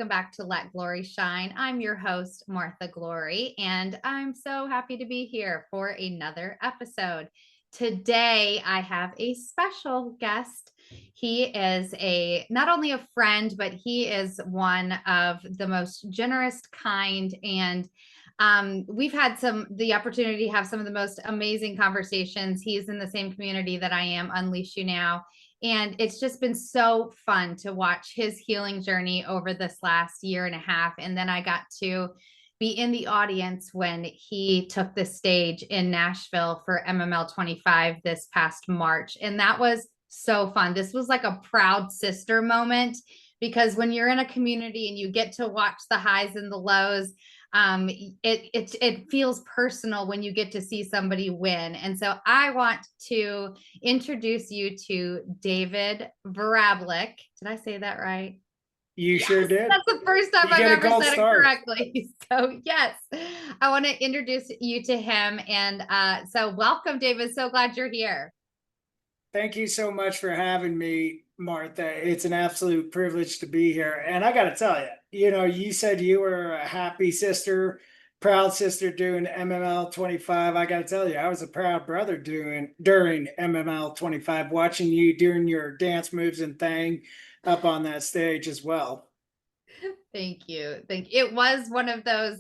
welcome back to Let Glory Shine. I'm your host, Martha Glory, and I'm so happy to be here for another episode. Today, I have a special guest. He is not only a friend, but he is one of the most generous, kind, and we've had the opportunity to have some of the most amazing conversations. He's in the same community that I am, Unleash You Now. And it's just been so fun to watch his healing journey over this last year and a half. And then I got to be in the audience when he took the stage in Nashville for MML 25 this past March. And that was so fun. This was like a proud sister moment, because when you're in a community and you get to watch the highs and the lows, it feels personal when you get to see somebody win. And so I want to introduce you to David Vrablik. Did I say that right? You sure did. That's the first time I've ever said it correctly. So yes, I want to introduce you to him. And so welcome, David. So glad you're here. Thank you so much for having me, Martha. It's an absolute privilege to be here. And I got to tell you, you said you were a happy sister, proud sister doing MML 25. I got to tell you, I was a proud brother during MML 25, watching you doing your dance moves and thing up on that stage as well. Thank you. It was one of those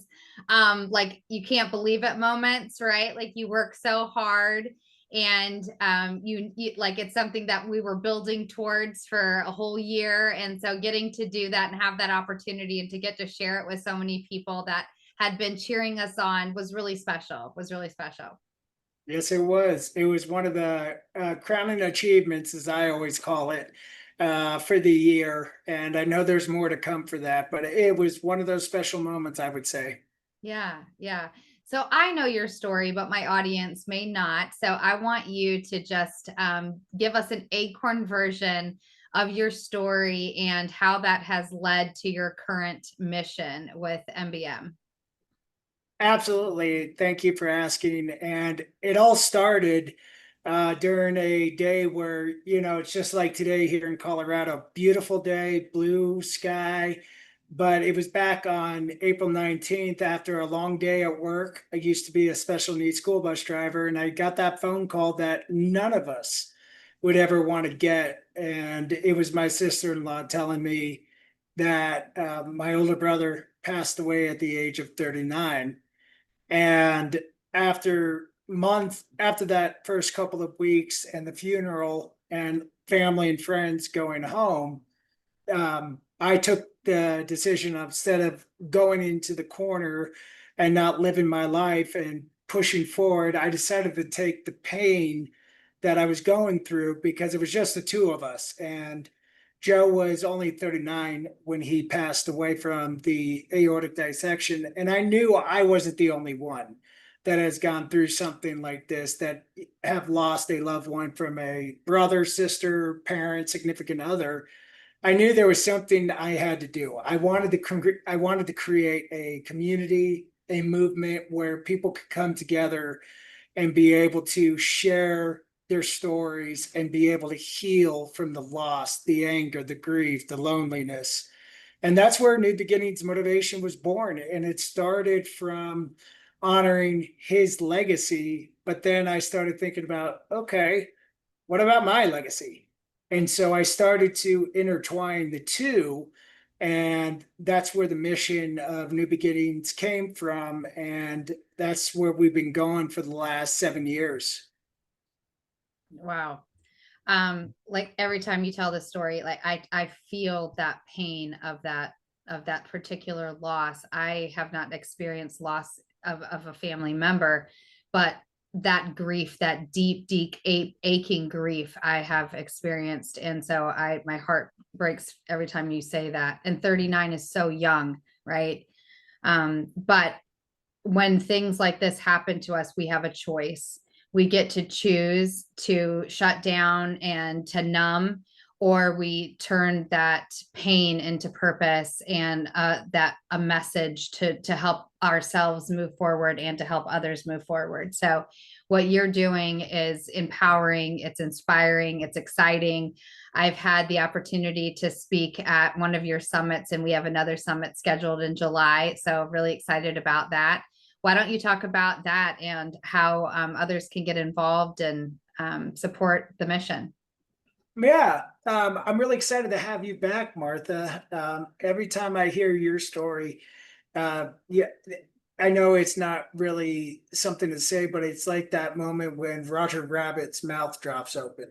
like you can't believe it moments, right? Like you work so hard, and you like it's something that we were building towards for a whole year. And so getting to do that and have that opportunity and to get to share it with so many people that had been cheering us on was really special. Yes, it was. It was one of the crowning achievements, as I always call it, for the year. And I know there's more to come for that, but it was one of those special moments, I would say. Yeah. So I know your story, but my audience may not. So I want you to just give us an acorn version of your story and how that has led to your current mission with MBM. Absolutely. Thank you for asking. And it all started during a day where, it's just like today here in Colorado, beautiful day, blue sky. But it was back on April 19th after a long day at work. I used to be a special needs school bus driver, and I got that phone call that none of us would ever want to get. And it was my sister-in-law telling me that my older brother passed away at the age of 39. And after that first couple of weeks and the funeral and family and friends going home, I took the decision of, instead of going into the corner and not living my life and pushing forward, I decided to take the pain that I was going through, because it was just the two of us. And Joe was only 39 when he passed away from the aortic dissection. And I knew I wasn't the only one that has gone through something like this, that have lost a loved one from a brother, sister, parent, significant other. I knew there was something I had to do. I wanted to create a community, a movement where people could come together and be able to share their stories and be able to heal from the loss, the anger, the grief, the loneliness. And that's where New Beginnings Motivation was born. And it started from honoring his legacy. But then I started thinking about, okay, what about my legacy? And so I started to intertwine the two. And that's where the mission of New Beginnings came from. And that's where we've been going for the last 7 years. Wow. Like every time you tell this story, like I feel that pain of that particular loss. I have not experienced loss of a family member, but that grief, that deep aching grief I have experienced. And so my heart breaks every time you say that. And 39 is so young, right? But when things like this happen to us, we have a choice. We get to choose to shut down and to numb, or we turn that pain into purpose and that a message to help ourselves move forward and to help others move forward. So what you're doing is empowering, it's inspiring, it's exciting. I've had the opportunity to speak at one of your summits, and we have another summit scheduled in July. So really excited about that. Why don't you talk about that and how others can get involved and support the mission? Yeah, I'm really excited to have you back, Martha. Every time I hear your story, yeah, I know it's not really something to say, but it's like that moment when Roger Rabbit's mouth drops open.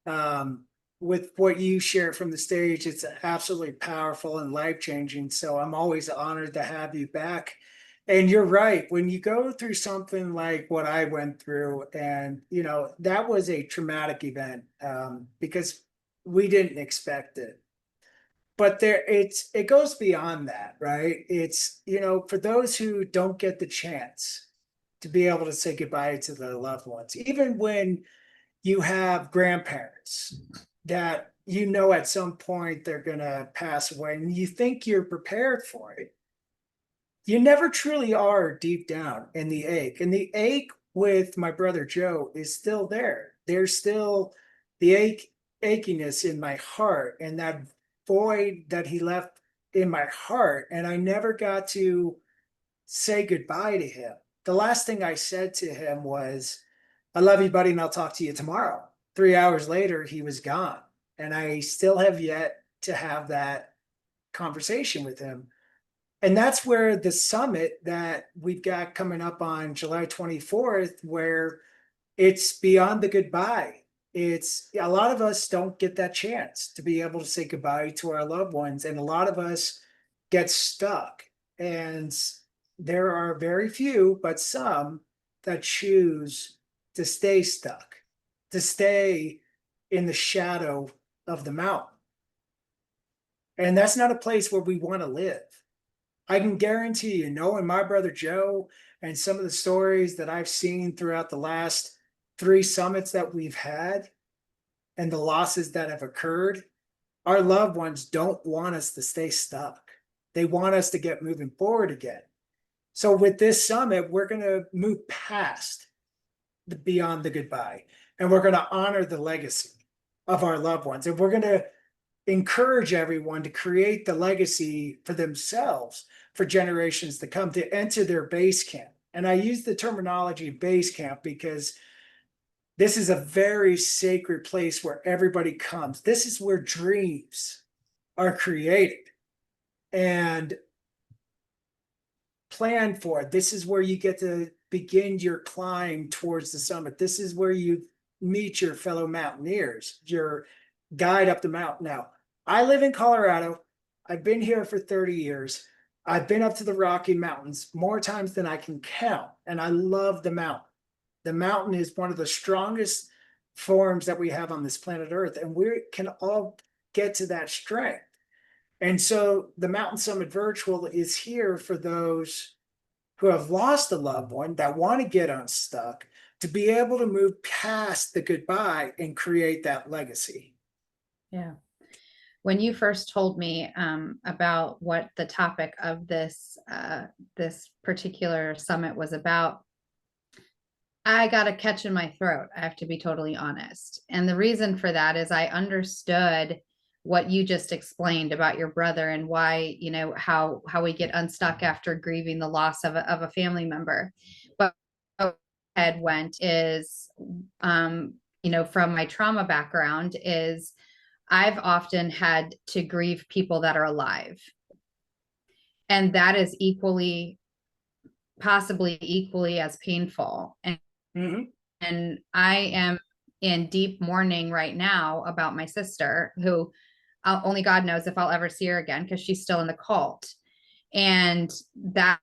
Um, with what you share from the stage, it's absolutely powerful and life changing. So I'm always honored to have you back. And you're right. When you go through something like what I went through, and that was a traumatic event, because we didn't expect it. But it goes beyond that, right? It's for those who don't get the chance to be able to say goodbye to their loved ones, even when you have grandparents that at some point they're going to pass away and you think you're prepared for it. You never truly are deep down in the ache. And the ache with my brother Joe is still there. There's still the achiness in my heart and that void that he left in my heart. And I never got to say goodbye to him. The last thing I said to him was, I love you, buddy, and I'll talk to you tomorrow. 3 hours later, he was gone. And I still have yet to have that conversation with him. And that's where the summit that we've got coming up on July 24th, where it's beyond the goodbye. It's a lot of us don't get that chance to be able to say goodbye to our loved ones. And a lot of us get stuck. And there are very few, but some that choose to stay stuck, to stay in the shadow of the mountain. And that's not a place where we want to live. I can guarantee you, knowing my brother Joe and some of the stories that I've seen throughout the last 3 summits that we've had and the losses that have occurred, our loved ones don't want us to stay stuck. They want us to get moving forward again. So with this summit, we're going to move past the beyond the goodbye, and we're going to honor the legacy of our loved ones. And we're going to encourage everyone to create the legacy for themselves for generations to come, to enter their base camp. And I use the terminology base camp because this is a very sacred place where everybody comes. This is where dreams are created and planned for. This is where you get to begin your climb towards the summit. This is where you meet your fellow mountaineers, your guide up the mountain. Now, I live in Colorado. I've been here for 30 years. I've been up to the Rocky Mountains more times than I can count, and I love the mountain. The mountain is one of the strongest forms that we have on this planet Earth, and we can all get to that strength. And so the Mountain Summit Virtual is here for those who have lost a loved one that want to get unstuck, to be able to move past the goodbye and create that legacy. Yeah. When you first told me about what the topic of this particular summit was about, I got a catch in my throat. I have to be totally honest. And the reason for that is I understood what you just explained about your brother and why, how we get unstuck after grieving the loss of a family member. But head went is, from my trauma background is I've often had to grieve people that are alive. And that is possibly equally as painful. And I am in deep mourning right now about my sister, who only God knows if I'll ever see her again because she's still in the cult. And that's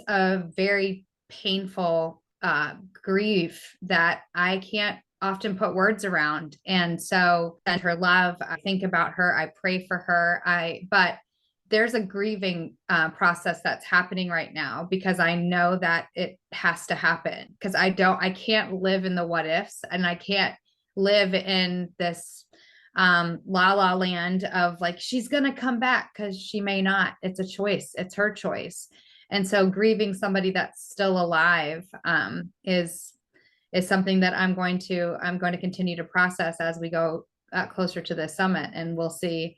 a very painful grief that I can't often put words around. And so, and her love, I think about her, I pray for her. But there's a grieving process that's happening right now because I know that it has to happen because I can't live in the what ifs, and I can't live in this la la land of like, she's going to come back, because she may not. It's a choice. It's her choice. And so grieving somebody that's still alive is something that I'm going to continue to process as we go closer to the summit, and we'll see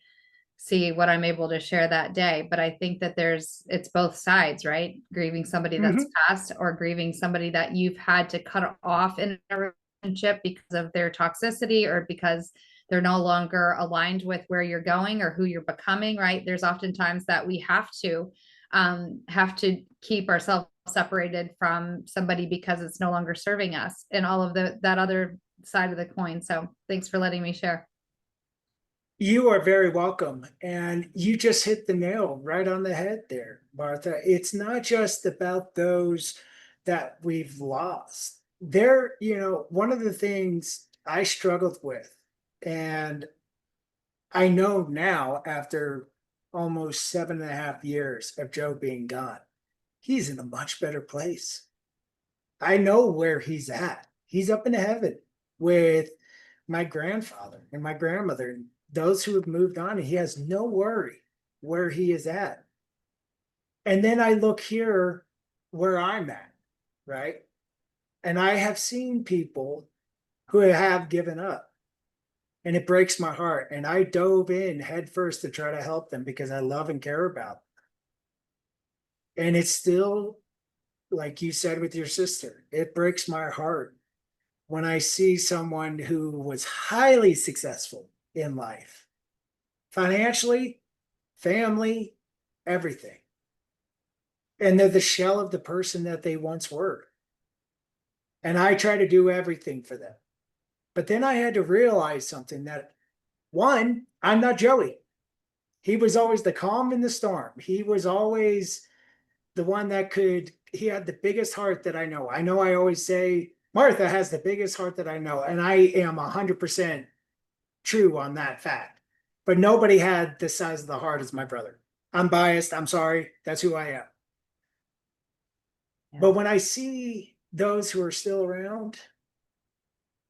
what I'm able to share that day. But I think that it's both sides, right? Grieving somebody that's Mhm. passed, or grieving somebody that you've had to cut off in a relationship because of their toxicity, or because they're no longer aligned with where you're going or who you're becoming, right? There's oftentimes that we have to keep ourselves separated from somebody because it's no longer serving us, and all of that other side of the coin. So thanks for letting me share. You are very welcome. And you just hit the nail right on the head there, Martha. It's not just about those that we've lost. One of the things I struggled with, and I know now after almost 7.5 years of Joe being gone, he's in a much better place. I know where he's at. He's up in heaven with my grandfather and my grandmother, and those who have moved on. And he has no worry where he is at. And then I look here where I'm at, right? And I have seen people who have given up, and it breaks my heart. And I dove in headfirst to try to help them because I love and care about them. And it's still, like you said with your sister, it breaks my heart when I see someone who was highly successful in life, financially, family, everything. And they're the shell of the person that they once were. And I try to do everything for them. But then I had to realize something, that one, I'm not Joey. He was always the calm in the storm. He was always the one he had the biggest heart that I know. I always say Martha has the biggest heart that I know. And I am 100% true on that fact. But nobody had the size of the heart as my brother. I'm biased. I'm sorry. That's who I am. Yeah. But when I see those who are still around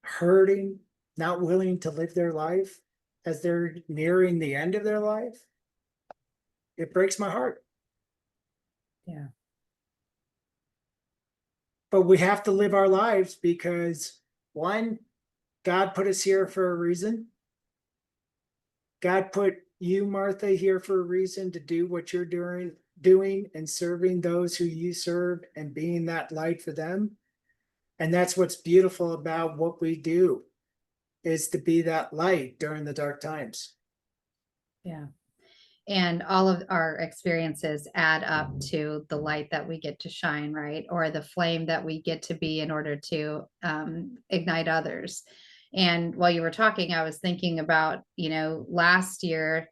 hurting, not willing to live their life as they're nearing the end of their life, it breaks my heart. Yeah. But we have to live our lives because, one, God put us here for a reason. God put you, Martha, here for a reason to do what you're doing and serving those who you serve and being that light for them. And that's what's beautiful about what we do, is to be that light during the dark times. Yeah. And all of our experiences add up to the light that we get to shine, right? Or the flame that we get to be in order to ignite others. And while you were talking, I was thinking about, last year,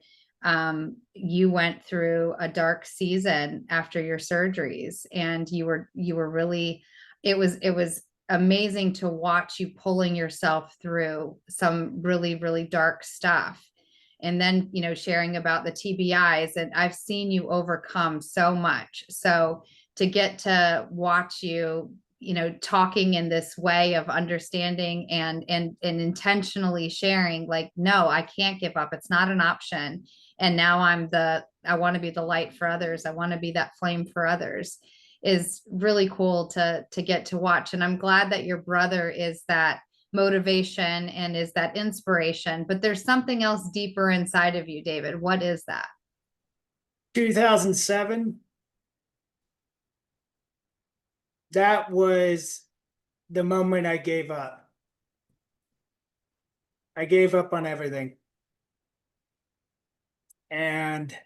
you went through a dark season after your surgeries, and you were really, it was amazing to watch you pulling yourself through some really, really dark stuff. And then, sharing about the TBIs, and I've seen you overcome so much. So to get to watch you, talking in this way of understanding and intentionally sharing, like, no, I can't give up. It's not an option. And now I want to be the light for others. I want to be that flame for others, is really cool to get to watch. And I'm glad that your brother is that motivation and is that inspiration, but there's something else deeper inside of you, David. What is that? 2007, that was the moment I gave up. I gave up on everything. And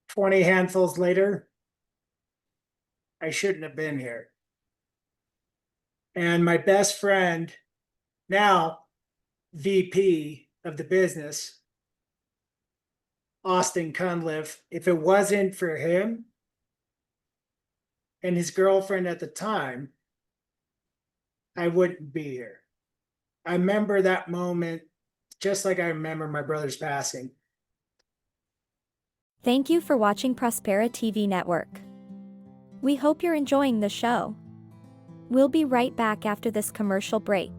20 handfuls later, I shouldn't have been here. And my best friend, now VP of the business, Austin Cunliffe, if it wasn't for him and his girlfriend at the time, I wouldn't be here. I remember that moment just like I remember my brother's passing. Thank you for watching Prospera TV Network. We hope you're enjoying the show. We'll be right back after this commercial break.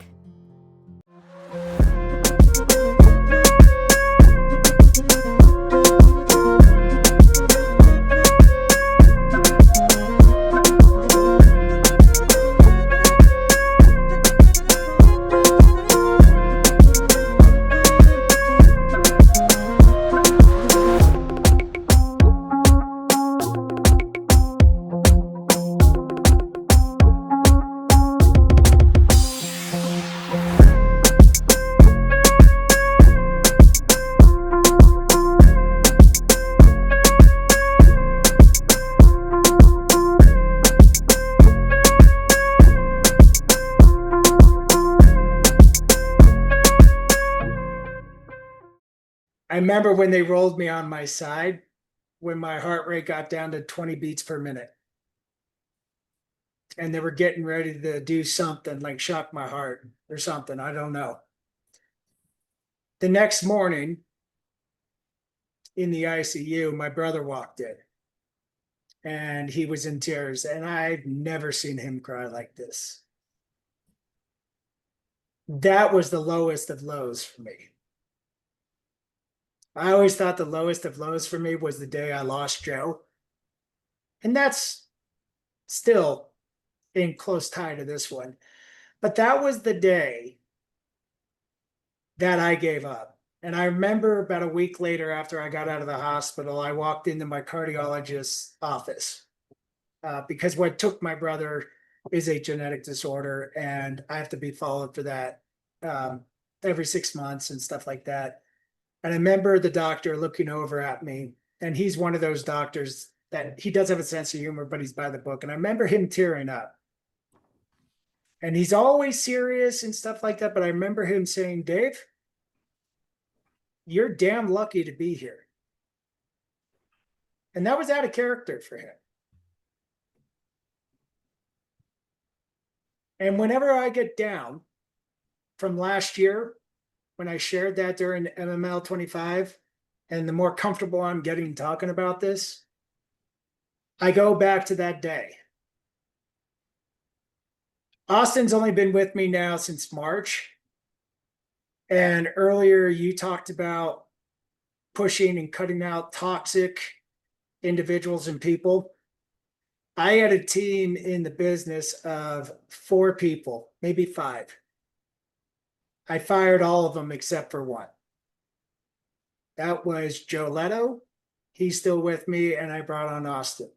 I remember when they rolled me on my side, when my heart rate got down to 20 beats per minute. And they were getting ready to do something like shock my heart or something. I don't know. The next morning in the ICU, my brother walked in and he was in tears, and I've never seen him cry like this. That was the lowest of lows for me. I always thought the lowest of lows for me was the day I lost Joe. And that's still in close tie to this one. But that was the day that I gave up. And I remember about a week later, after I got out of the hospital, I walked into my cardiologist's office because what took my brother is a genetic disorder, and I have to be followed for that every 6 months and stuff like that. And I remember the doctor looking over at me, and he's one of those doctors that he does have a sense of humor, but he's by the book. And I remember him tearing up. And he's always serious and stuff like that. But I remember him saying, Dave, you're damn lucky to be here. And that was out of character for him. And whenever I get down from last year, when I shared that during MML 25, and the more comfortable I'm getting talking about this, I go back to that day. Austin's only been with me now since March. And earlier you talked about pushing and cutting out toxic individuals and people. I had a team in the business of 4 people, maybe 5. I fired all of them except for one. That was Joe Leto. He's still with me, and I brought on Austin.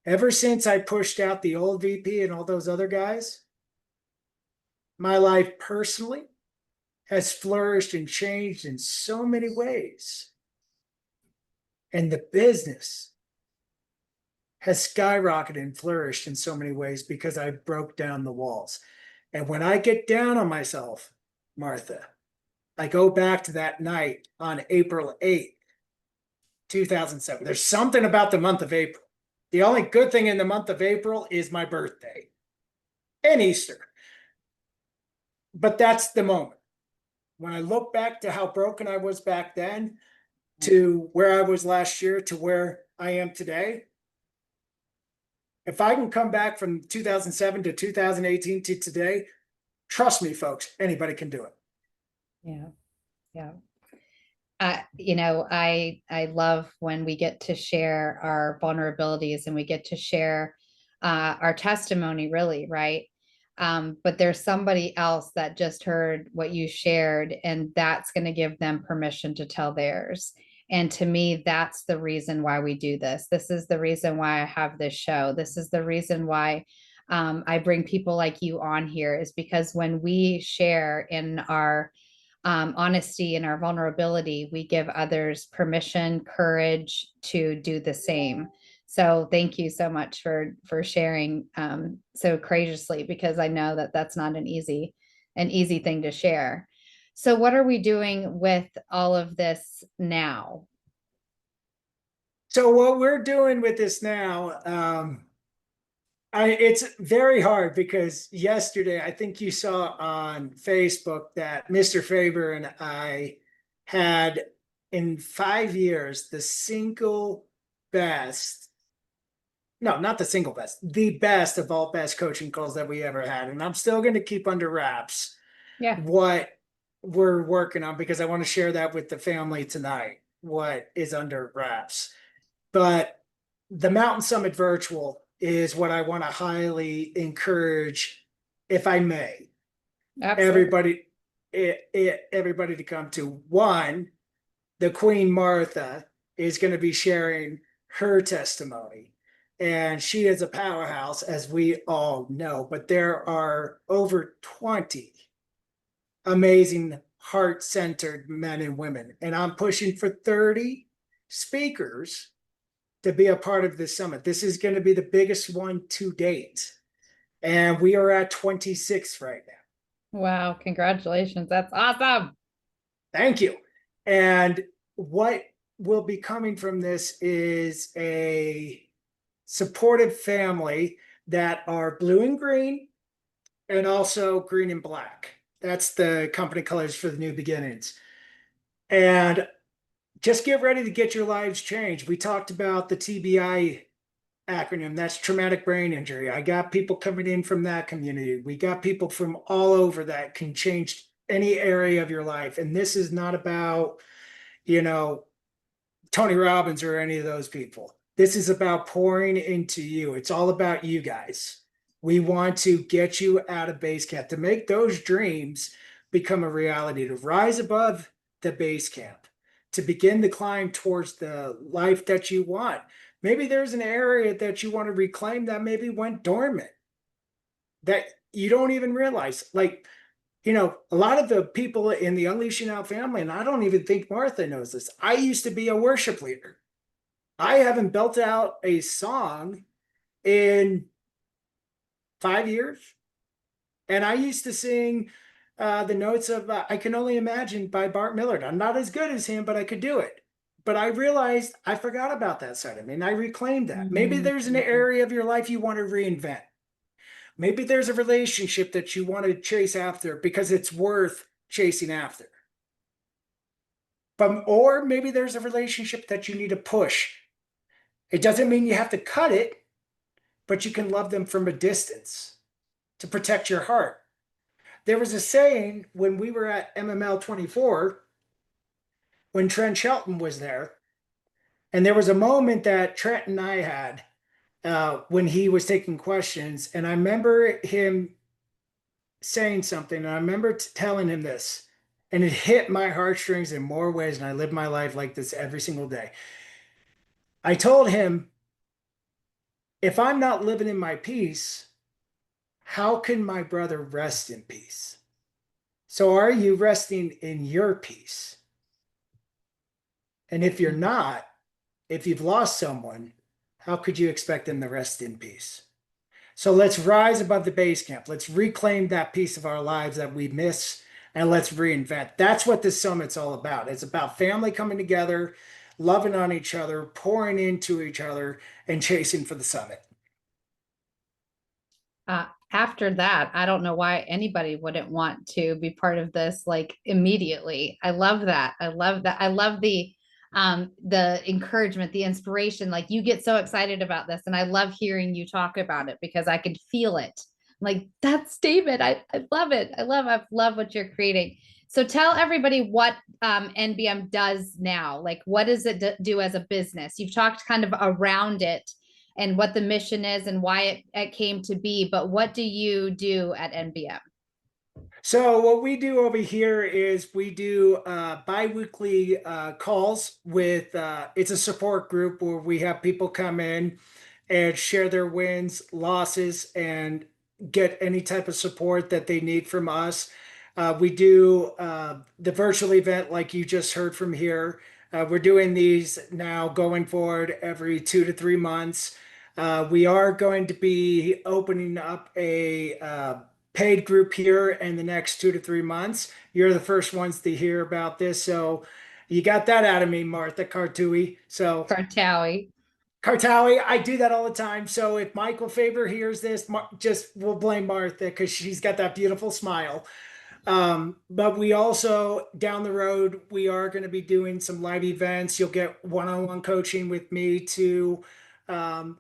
Ever since I pushed out the old VP and all those other guys, my life personally has flourished and changed in so many ways. And the business has skyrocketed and flourished in so many ways because I broke down the walls. And when I get down on myself, Martha, I go back to that night on April 8th, 2007. There's something about the month of April. The only good thing in the month of April is my birthday and Easter. But that's the moment. When I look back to how broken I was back then, to where I was last year, to where I am today, if I can come back from 2007 to 2018 to today, trust me, folks, anybody can do it. Yeah. Yeah. I love when we get to share our vulnerabilities and we get to share our testimony, really, right? But there's somebody else that just heard what you shared, and that's going to give them permission to tell theirs. And to me, that's the reason why we do this. This is the reason why I have this show. This is the reason why I bring people like you on here, is because when we share in our honesty and our vulnerability, we give others permission, courage to do the same. So thank you so much for sharing so courageously, because I know that that's not an easy thing to share. So what are we doing with all of this now? So what we're doing with this now, it's very hard because yesterday, I think you saw on Facebook that Mr. Faber and I had, in 5 years, the single best, no, not the single best, the best of all best coaching calls that we ever had. And I'm still going to keep under wraps what we're working on, because I want to share that with the family tonight, what is under wraps. But the Mountain Summit Virtual is what I want to highly encourage, if I may, everybody to come to. One, the Queen Martha is going to be sharing her testimony, and she is a powerhouse, as we all know. But there are over 20 amazing heart-centered men and women, and I'm pushing for 30 speakers to be a part of this summit. This is going to be the biggest one to date. And we are at 26 right now. Wow, congratulations. That's awesome. Thank you. And what will be coming from this is a supportive family that are blue and green and also green and black. That's the company colors for the New Beginnings. And just get ready to get your lives changed. We talked about the TBI acronym. That's traumatic brain injury. I got people coming in from that community. We got people from all over that can change any area of your life. And this is not about, you know, Tony Robbins or any of those people. This is about pouring into you. It's all about you guys. We want to get you out of base camp to make those dreams become a reality, to rise above the base camp, to begin to climb towards the life that you want. Maybe there's an area that you want to reclaim that maybe went dormant that you don't even realize. Like, you know, a lot of the people in the Unleashing Out family, and I don't even think Martha knows this, I used to be a worship leader. I haven't built out a song in 5 years. And I used to sing the notes of I Can Only Imagine by Bart Millard. I'm not as good as him, but I could do it. But I realized I forgot about that side of me and I reclaimed that. Maybe there's an area of your life you want to reinvent. Maybe there's a relationship that you want to chase after because it's worth chasing after. But, or maybe there's a relationship that you need to push. It doesn't mean you have to cut it, but you can love them from a distance to protect your heart. There was a saying when we were at MML 24, when Trent Shelton was there, and there was a moment that Trent and I had when he was taking questions, and I remember him saying something, and I remember telling him this, and it hit my heartstrings in more ways, and I live my life like this every single day. I told him, if I'm not living in my peace, how can my brother rest in peace? So are you resting in your peace? And if you're not, if you've lost someone, how could you expect them to rest in peace? So let's rise above the base camp. Let's reclaim that piece of our lives that we miss and let's reinvent. That's what this summit's all about. It's about family coming together, loving on each other, pouring into each other, and chasing for the summit. After that, I don't know why anybody wouldn't want to be part of this like immediately. I love that. I love that. I love the encouragement, the inspiration. Like you get so excited about this, and I love hearing you talk about it because I can feel it. Like that's David. I love it. I love what you're creating. So tell everybody what NBM does now. Like what does it do as a business? You've talked kind of around it and what the mission is and why it came to be, but what do you do at NBM? So what we do over here is we do bi-weekly calls with, it's a support group where we have people come in and share their wins, losses, and get any type of support that they need from us. We do the virtual event like you just heard from here. We're doing these now going forward every 2 to 3 months. We are going to be opening up a paid group here in the next 2 to 3 months. You're the first ones to hear about this. So you got that out of me, Martha Kartaoui. So Kartaoui. Kartaoui, I do that all the time. So if Michael Faber hears this, just we'll blame Martha because she's got that beautiful smile. But we also down the road, we are going to be doing some live events. You'll get one-on-one coaching with me to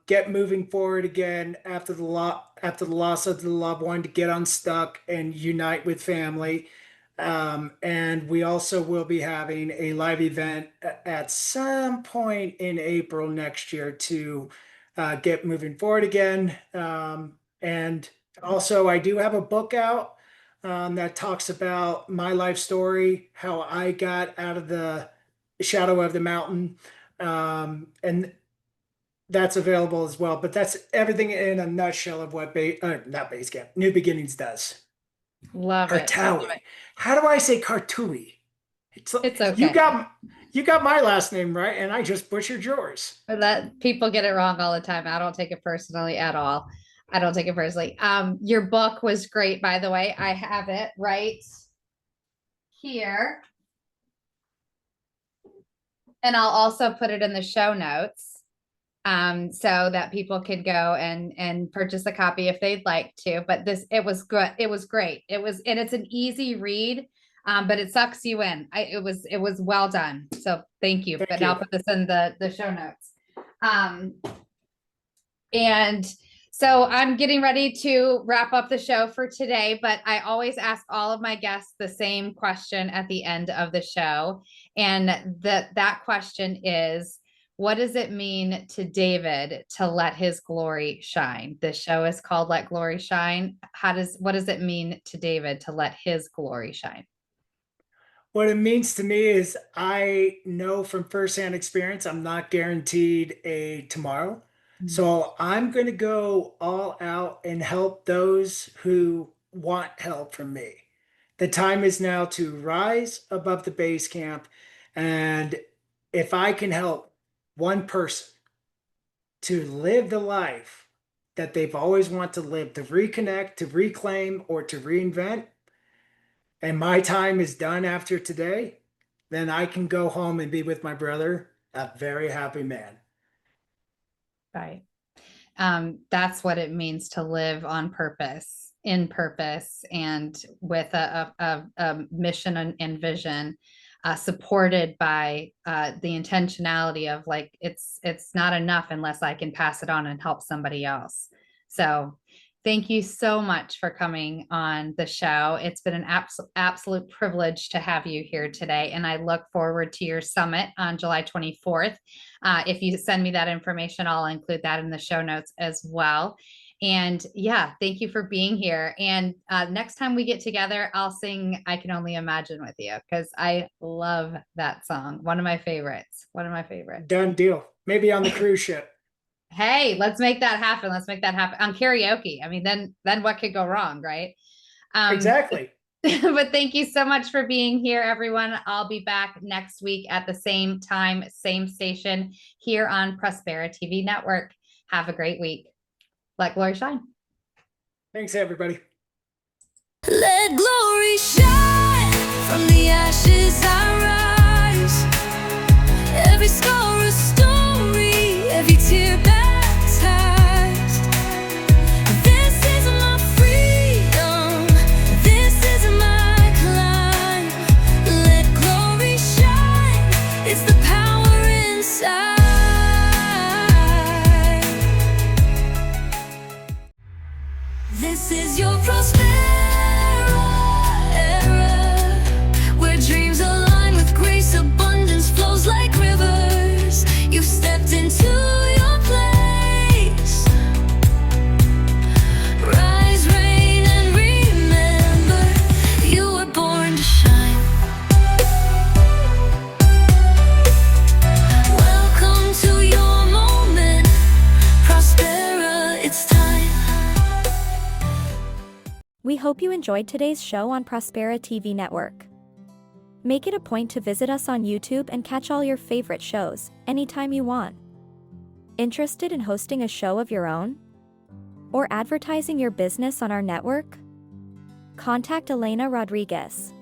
get moving forward again after the loss of the loved one, to get unstuck and unite with family. And we also will be having a live event at some point in April next year to get moving forward again. And also, I do have a book out that talks about my life story, how I got out of the shadow of the mountain. And that's available as well. But that's everything in a nutshell of what not base camp, New Beginnings does. Love it. Kartaoui. How do I say Kartaoui? It's okay. You got my last name right, and I just butchered yours. That people get it wrong all the time. I don't take it personally at all. I don't take it personally. Your book was great, by the way. I have it right here. And I'll also put it in the show notes, so that people could go and purchase a copy if they'd like to. But it was good. It was great. And it's an easy read, but it sucks you in. It was well done. So thank you. Thank But you. I'll put this in the show notes. And so I'm getting ready to wrap up the show for today, but I always ask all of my guests the same question at the end of the show. And that question is, what does it mean to David to let his glory shine? The show is called Let Glory Shine. What does it mean to David to let his glory shine? What it means to me is I know from firsthand experience, I'm not guaranteed a tomorrow. So I'm going to go all out and help those who want help from me. The time is now to rise above the base camp. And if I can help one person to live the life that they've always wanted to live, to reconnect, to reclaim, or to reinvent, and my time is done after today, then I can go home and be with my brother, a very happy man. Right. That's what it means to live on purpose, in purpose, and with a mission and vision, supported by the intentionality of like, it's not enough unless I can pass it on and help somebody else. So thank you so much for coming on the show. It's been an absolute privilege to have you here today. And I look forward to your summit on July 24th. If you send me that information, I'll include that in the show notes as well. And yeah, thank you for being here. And next time we get together, I'll sing I Can Only Imagine with you, because I love that song. One of my favorites. Done deal. Maybe on the cruise ship. Hey, let's make that happen. Let's make that happen on karaoke. I mean, then what could go wrong, right? Exactly. But thank you so much for being here, everyone. I'll be back next week at the same time, same station here on Prospera TV Network. Have a great week. Let glory shine. Thanks, everybody. Let glory shine. From the ashes I rise. Every scar a story, every tear baptized. This is my freedom, this is my climb. Let glory shine, it's the power inside. This is your Prospera era, where dreams align with grace, abundance flows like rivers. You've stepped into your place. Rise, reign, and remember, you were born to shine. Welcome to your moment, Prospera, it's time. We hope you enjoyed today's show on Prospera TV Network. Make it a point to visit us on YouTube and catch all your favorite shows anytime you want. Interested in hosting a show of your own? Or advertising your business on our network? Contact Elena Rodriguez.